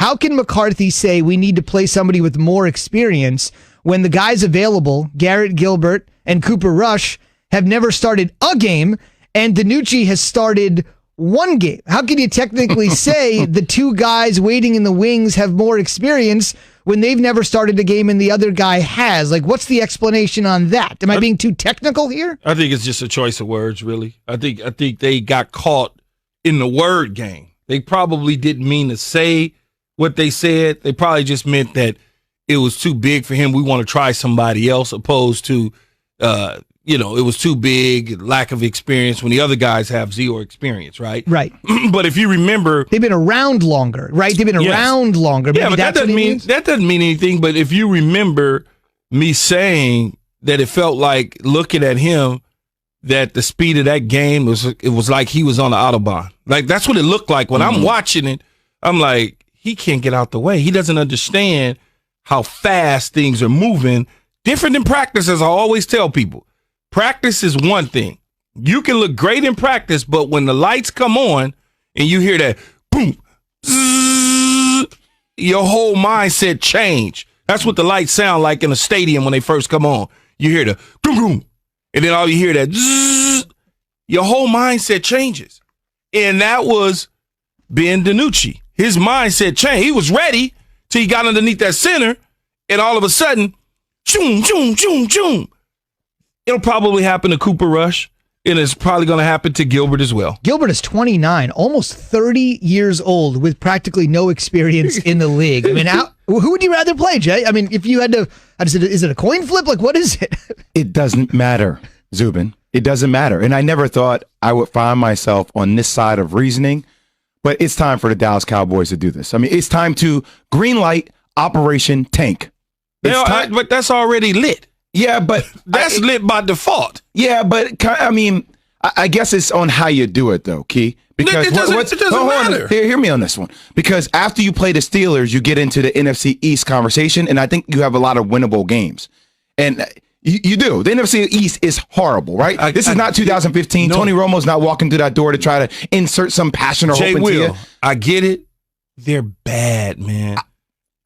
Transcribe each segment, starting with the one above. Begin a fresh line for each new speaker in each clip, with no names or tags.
How can McCarthy say we need to play somebody with more experience when the guys available, Garrett Gilbert and Cooper Rush, have never started a game, and DiNucci has started one game? How can you technically say the two guys waiting in the wings have more experience when they've never started a game and the other guy has? Like, what's the explanation on that? Am I being too technical here?
I think it's just a choice of words, really. I think they got caught in the word game. They probably didn't mean to say what they said. They probably just meant that it was too big for him. We want to try somebody else, opposed to, it was too big, lack of experience when the other guys have zero experience, right?
Right.
But if you remember,
they've been around longer, right? They've been around longer.
Yeah, but that doesn't mean anything. But if you remember me saying that it felt like, looking at him, that the speed of that game was like he was on the Autobahn. Like, that's what it looked like when I'm watching it. I'm like, he can't get out the way. He doesn't understand how fast things are moving. Different than practice, as I always tell people. Practice is one thing. You can look great in practice, but when the lights come on and you hear that boom, zzz, your whole mindset change. That's what the lights sound like in a stadium when they first come on. You hear the boom, boom, and then all you hear that zzz, your whole mindset changes. And that was Ben DiNucci. His mindset changed. He was ready till he got underneath that center, and all of a sudden, choom, choom, choom, choom. It'll probably happen to Cooper Rush, and it's probably going to happen to Gilbert as well.
Gilbert is 29, almost 30 years old, with practically no experience in the league. I mean, who would you rather play, Jay? I mean, if you had to, is it a coin flip? Like, what is it?
It doesn't matter, Zubin. It doesn't matter. And I never thought I would find myself on this side of reasoning, but it's time for the Dallas Cowboys to do this. I mean, it's time to green light Operation Tank.
But that's already lit.
Yeah, but
that's lit by default.
Yeah, but I mean, I guess it's on how you do it, though, Key. Because
it doesn't matter.
Hear me on this one. Because after you play the Steelers, you get into the NFC East conversation, and I think you have a lot of winnable games. And you do. The NFC East is horrible, right? This is not 2015. No. Tony Romo's not walking through that door to try to insert some passion or hope into you.
I get it. They're bad, man.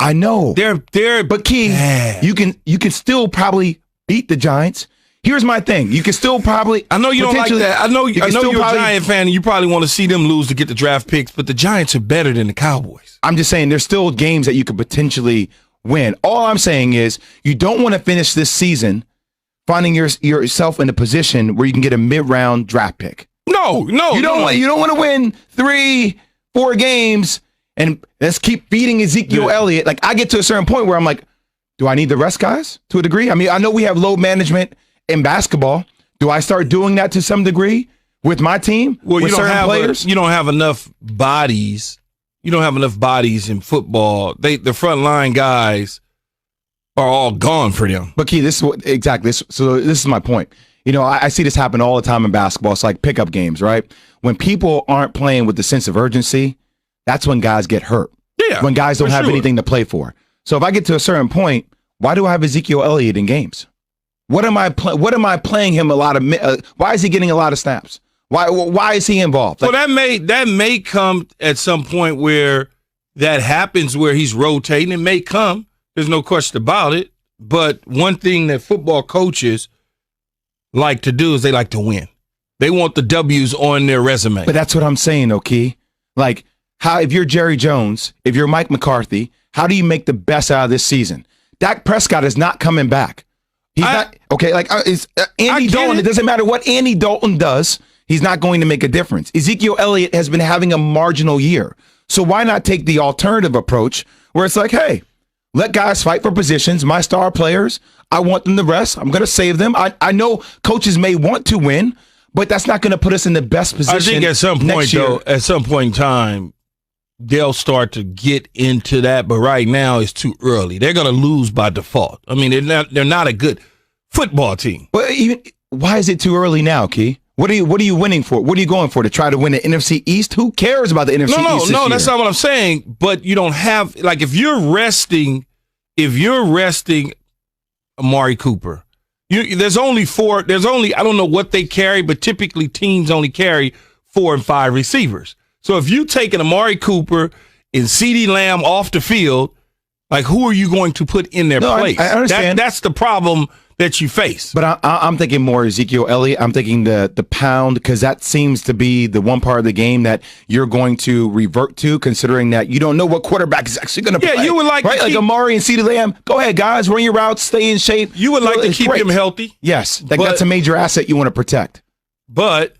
I know. But Key,
bad.
you can still probably beat the Giants. Here's my thing. You can still probably.
I know you don't like that. I know you're a Giant fan and you probably want to see them lose to get the draft picks, but the Giants are better than the Cowboys.
I'm just saying there's still games that you could potentially win. All I'm saying is you don't want to finish this season finding yourself in a position where you can get a mid-round draft pick.
No.
You don't want to win 3-4 games and let's keep feeding Ezekiel Elliott. Like, I get to a certain point where I'm like, do I need the rest guys to a degree? I mean, I know we have load management in basketball. Do I start doing that to some degree with my team?
Well,
with certain players?
You don't have enough bodies. You don't have enough bodies in football. The front line guys are all gone for them.
But Key, this is my point. You know, I see this happen all the time in basketball. It's like pickup games, right? When people aren't playing with the sense of urgency, that's when guys get hurt.
Yeah,
when guys don't have anything to play for. So if I get to a certain point, why do I have Ezekiel Elliott in games? What am I playing him a lot of? Why is he getting a lot of snaps? Why is he involved?
Well, that may come at some point where that happens, where he's rotating. It may come. There's no question about it. But one thing that football coaches like to do is they like to win. They want the W's on their resume.
But that's what I'm saying, Oki. Like, if you're Jerry Jones, if you're Mike McCarthy, how do you make the best out of this season? Dak Prescott is not coming back. He's not okay. Like Andy Dalton, it doesn't matter what Andy Dalton does. He's not going to make a difference. Ezekiel Elliott has been having a marginal year. So why not take the alternative approach where it's like, hey, let guys fight for positions. My star players, I want them to rest. I'm going to save them. I know coaches may want to win, but that's not going to put us in the best position.
I think at some point, though, at some point in time, they'll start to get into that. But right now, it's too early. They're going to lose by default. I mean, they're not a good football team.
But why is it too early now, Key? What are you winning for? What are you going for? To try to win the NFC East? Who cares about the NFC East?
No, that's not what I'm saying. But you don't have, like, if you're resting Amari Cooper, there's only I don't know what they carry, but typically teams only carry 4 and 5 receivers. So if you take an Amari Cooper and CeeDee Lamb off the field, like who are you going to put in their place?
I understand.
That's the problem that you face.
But I'm thinking more Ezekiel Elliott. I'm thinking the pound, because that seems to be the one part of the game that you're going to revert to, considering that you don't know what quarterback is actually going to play.
Yeah, you would like to
like
keep,
Amari and CeeDee Lamb. Go ahead, guys, run your routes, stay in shape.
You would like to keep
great.
him healthy.
Yes, that's a major asset you want to protect.
But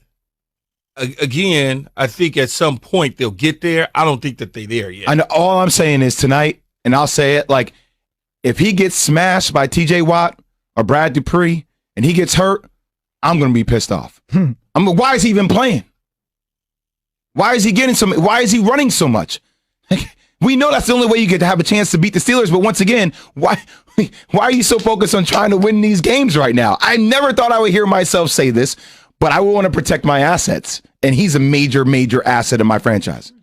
again, I think at some point they'll get there. I don't think that they're there yet.
I know. All I'm saying is tonight, and I'll say it, like if he gets smashed by T.J. Watt or Brad Dupree, and he gets hurt, I'm going to be pissed off. Why is he even playing? Why is he why is he running so much? We know that's the only way you get to have a chance to beat the Steelers, but once again, why are you so focused on trying to win these games right now? I never thought I would hear myself say this, but I will want to protect my assets, and he's a major, major asset in my franchise.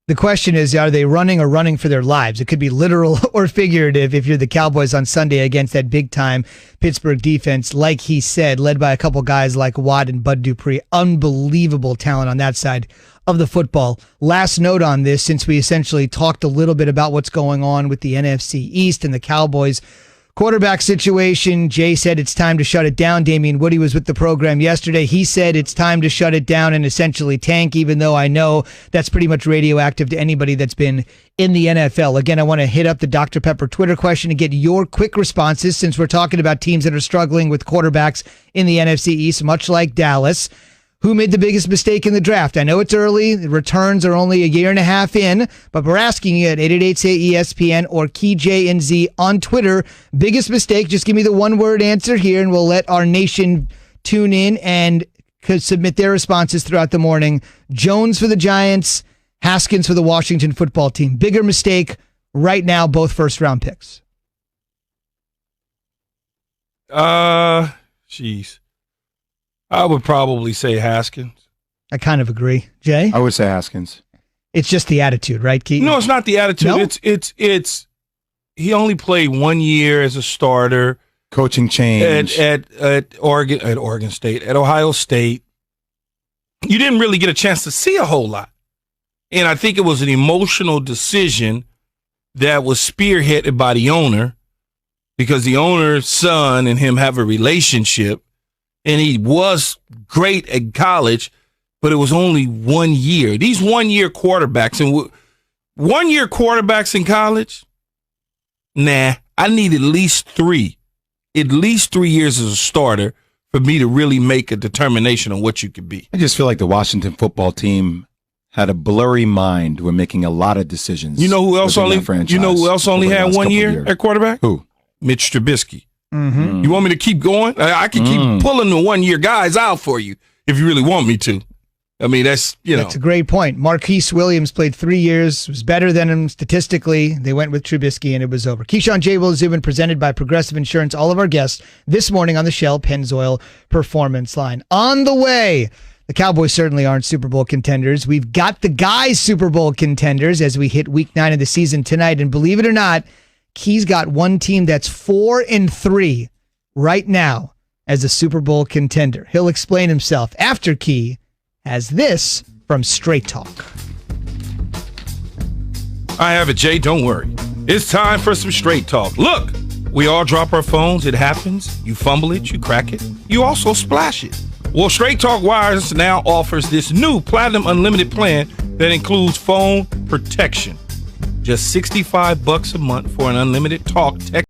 The question is, are they running or running for their lives? It could be literal or figurative if you're the Cowboys on Sunday against that big-time Pittsburgh defense, like he said, led by a couple guys like Watt and Bud Dupree. Unbelievable talent on that side of the football. Last note on this, since we essentially talked a little bit about what's going on with the NFC East and the Cowboys quarterback situation. Jay said it's time to shut it down. Damian Woody was with the program yesterday. He said it's time to shut it down and essentially tank, even though I know that's pretty much radioactive to anybody that's been in the NFL. Again, I want to hit up the Dr. Pepper Twitter question and get your quick responses, since we're talking about teams that are struggling with quarterbacks in the NFC East, much like Dallas. Who made the biggest mistake in the draft? I know it's early. The returns are only a year and a half in, but we're asking you at 888-SAY-ESPN or KeyJNZ on Twitter. Biggest mistake, just give me the one-word answer here, and we'll let our nation tune in and could submit their responses throughout the morning. Jones for the Giants, Haskins for the Washington football team. Bigger mistake right now, both first-round picks.
Jeez. I would probably say Haskins.
I kind of agree. Jay?
I would say Haskins.
It's just the attitude, right, Keith?
No, it's not the attitude.
No?
It's he only played 1 year as a starter.
Coaching change.
At Oregon State, at Ohio State. You didn't really get a chance to see a whole lot. And I think it was an emotional decision that was spearheaded by the owner, because the owner's son and him have a relationship. And he was great at college, but it was only 1 year. These 1 year quarterbacks, and 1 year quarterbacks in college, nah, I need at least 3 years as a starter for me to really make a determination on what you could be.
I just feel like the Washington football team had a blurry mind when making a lot of decisions.
You know who else only had 1 year at quarterback?
Who?
Mitch Trubisky.
Mm-hmm.
You want me to keep going? I can keep pulling the 1 year guys out for you if you really want me to. I mean, that's
a great point. Marquise Williams played 3 years, was better than him statistically. They went with Trubisky, and it was over. Keyshawn, J. Will, Zubin, presented by Progressive Insurance. All of our guests this morning on the Shell Pennzoil Performance Line. On the way, the Cowboys certainly aren't Super Bowl contenders. We've got the guys Super Bowl contenders as we hit week 9 of the season tonight. And believe it or not, Key's got one team that's 4-3 right now as a Super Bowl contender. He'll explain himself after Key has this from Straight Talk.
I have it, Jay. Don't worry. It's time for some Straight Talk. Look, we all drop our phones. It happens. You fumble it. You crack it. You also splash it. Well, Straight Talk Wireless now offers this new Platinum Unlimited plan that includes phone protection. Just $65 a month for an unlimited talk, text,